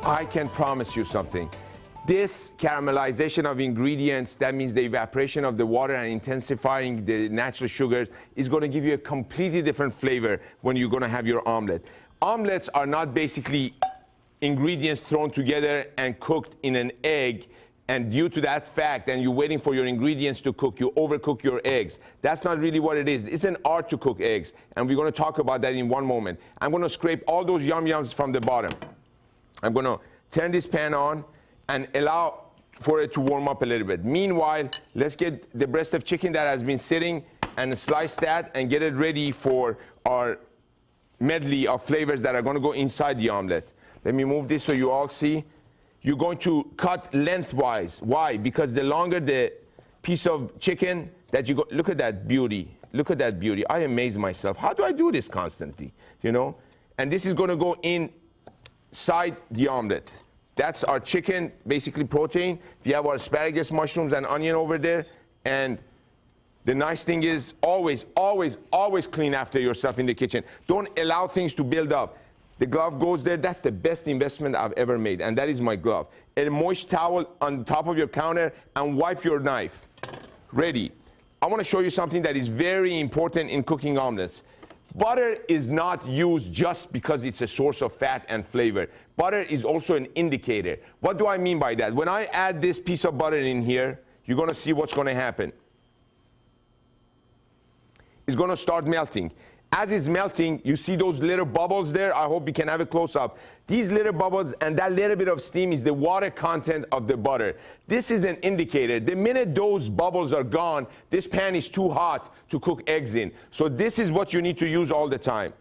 I can promise you something. This caramelization of ingredients, that means the evaporation of the water and intensifying the natural sugars, is going to give you a completely different flavor when you're going to have your omelet. Omelets are not basically ingredients thrown together and cooked in an egg, and due to that fact, and you're waiting for your ingredients to cook, you overcook your eggs. That's not really what it is. It's an art to cook eggs, and we're going to talk about that in one moment. I'm going to scrape all those yum-yums from the bottom. I'm going to turn this pan on and allow for it to warm up a little bit. Meanwhile, let's get the breast of chicken that has been sitting and slice that and get it ready for our medley of flavors that are going to go inside the omelet. Let me move this so you all see. You're going to cut lengthwise. Why? Because the longer the piece of chicken that you go, look at that beauty. Look at that beauty. I amaze myself. How do I do this constantly? You know? And this is going to go inside the omelet. That's our chicken, basically protein. We have our asparagus, mushrooms, and onion over there. And the nice thing is always, always, always clean after yourself in the kitchen. Don't allow things to build up. The glove goes there. That's the best investment I've ever made, and that is my glove. A moist towel on top of your counter and wipe your knife. Ready. I want to show you something that is very important in cooking omelets. Butter is not used just because it's a source of fat and flavor. Butter is also an indicator. What do I mean by that? When I add this piece of butter in here, you're going to see what's going to happen. It's going to start melting. As it's melting, you see those little bubbles there? I hope you can have a close-up. These little bubbles and that little bit of steam is the water content of the butter. This is an indicator. The minute those bubbles are gone, this pan is too hot to cook eggs in. So this is what you need to use all the time.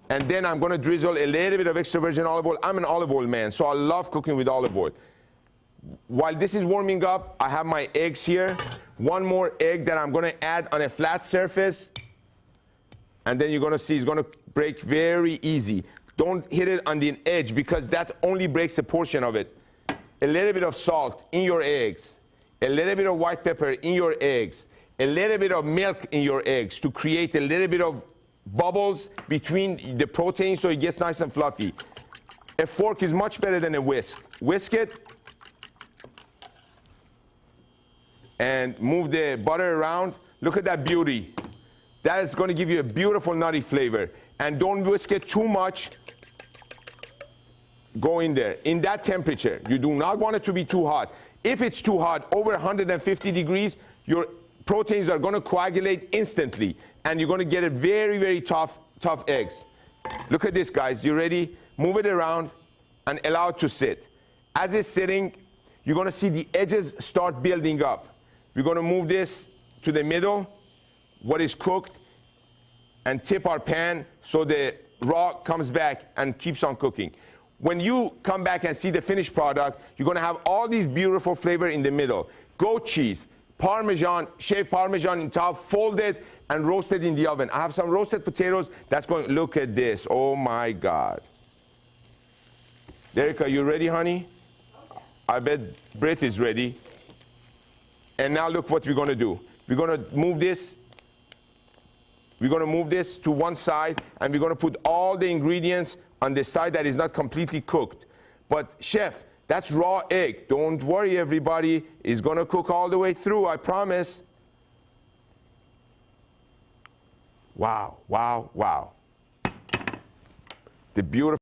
And then I'm going to drizzle a little bit of extra virgin olive oil. I'm an olive oil man, so I love cooking with olive oil. While this is warming up, I have my eggs here. One more egg that I'm going to add on a flat surface. And then you're going to see it's going to break very easy. Don't hit it on the edge because that only breaks a portion of it. A little bit of salt in your eggs. A little bit of white pepper in your eggs. A little bit of milk in your eggs to create a little bit of bubbles between the protein so it gets nice and fluffy. A fork is much better than a whisk. Whisk it. And move the butter around. Look at that beauty. That is going to give you a beautiful nutty flavor. And don't whisk it too much. Go in there. In that temperature. You do not want it to be too hot. If it's too hot, over 150 degrees, your proteins are going to coagulate instantly. And you're going to get a very, very tough eggs. Look at this, guys. You ready? Move it around and allow it to sit. As it's sitting, you're going to see the edges start building up. We're going to move this to the middle. What is cooked, and tip our pan so the raw comes back and keeps on cooking. When you come back and see the finished product, you're going to have all these beautiful flavor in the middle. Goat cheese, Parmesan, shaved Parmesan in top, folded and roasted in the oven. I have some roasted potatoes. That's going, look at this. Oh my God. Derica, you ready, honey? I bet Britt is ready. And now look what we're going to do. We're going to move this. We're going to move this to one side, and we're going to put all the ingredients on the side that is not completely cooked. But chef, that's raw egg. Don't worry, everybody. It's going to cook all the way through, I promise. Wow, wow, wow. The beautiful